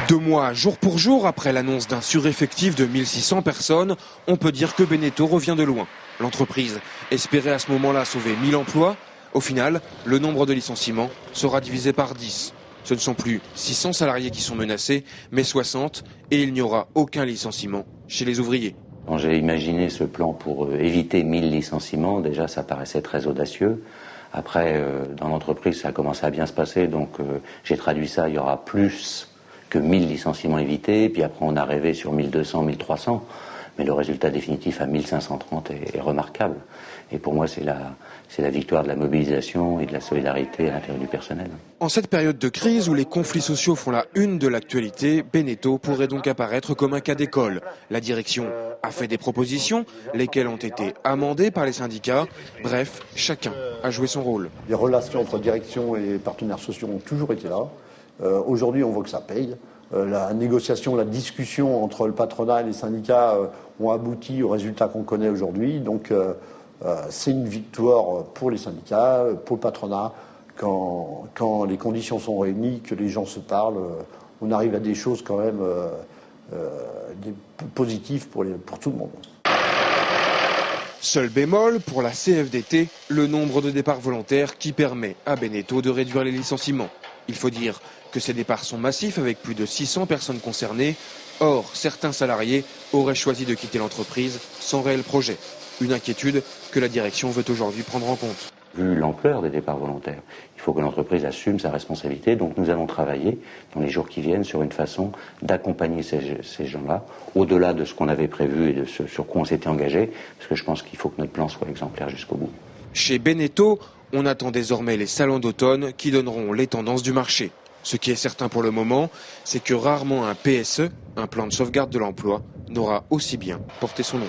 2 mois, jour pour jour, après l'annonce d'un sureffectif de 1600 personnes, on peut dire que Beneteau revient de loin. L'entreprise espérait à ce moment-là sauver 1000 emplois. Au final, le nombre de licenciements sera divisé par 10. Ce ne sont plus 600 salariés qui sont menacés, mais 60, et il n'y aura aucun licenciement chez les ouvriers. Quand j'ai imaginé ce plan pour éviter 1000 licenciements, déjà ça paraissait très audacieux. Après, dans l'entreprise, ça a commencé à bien se passer, donc j'ai traduit ça, il y aura plus que 1000 licenciements évités, puis après on a rêvé sur 1200, 1300, mais le résultat définitif à 1530 est remarquable. Et pour moi, c'est la victoire de la mobilisation et de la solidarité à l'intérieur du personnel. En cette période de crise où les conflits sociaux font la une de l'actualité, Beneteau pourrait donc apparaître comme un cas d'école. La direction a fait des propositions, lesquelles ont été amendées par les syndicats. Bref, chacun a joué son rôle. Les relations entre direction et partenaires sociaux ont toujours été là. Aujourd'hui, on voit que ça paye. La négociation, la discussion entre le patronat et les syndicats ont abouti au résultat qu'on connaît aujourd'hui. Donc, c'est une victoire pour les syndicats, pour le patronat. Quand les conditions sont réunies, que les gens se parlent, on arrive à des choses quand même positives pour tout le monde. Seul bémol, pour la CFDT, le nombre de départs volontaires qui permet à Beneteau de réduire les licenciements. Il faut dire que ces départs sont massifs avec plus de 600 personnes concernées. Or, certains salariés auraient choisi de quitter l'entreprise sans réel projet. Une inquiétude que la direction veut aujourd'hui prendre en compte. Vu l'ampleur des départs volontaires, il faut que l'entreprise assume sa responsabilité. Donc nous allons travailler dans les jours qui viennent sur une façon d'accompagner ces gens-là, au-delà de ce qu'on avait prévu et de ce sur quoi on s'était engagé, parce que je pense qu'il faut que notre plan soit exemplaire jusqu'au bout. Chez Beneteau, on attend désormais les salons d'automne qui donneront les tendances du marché. Ce qui est certain pour le moment, c'est que rarement un PSE, un plan de sauvegarde de l'emploi, n'aura aussi bien porté son nom.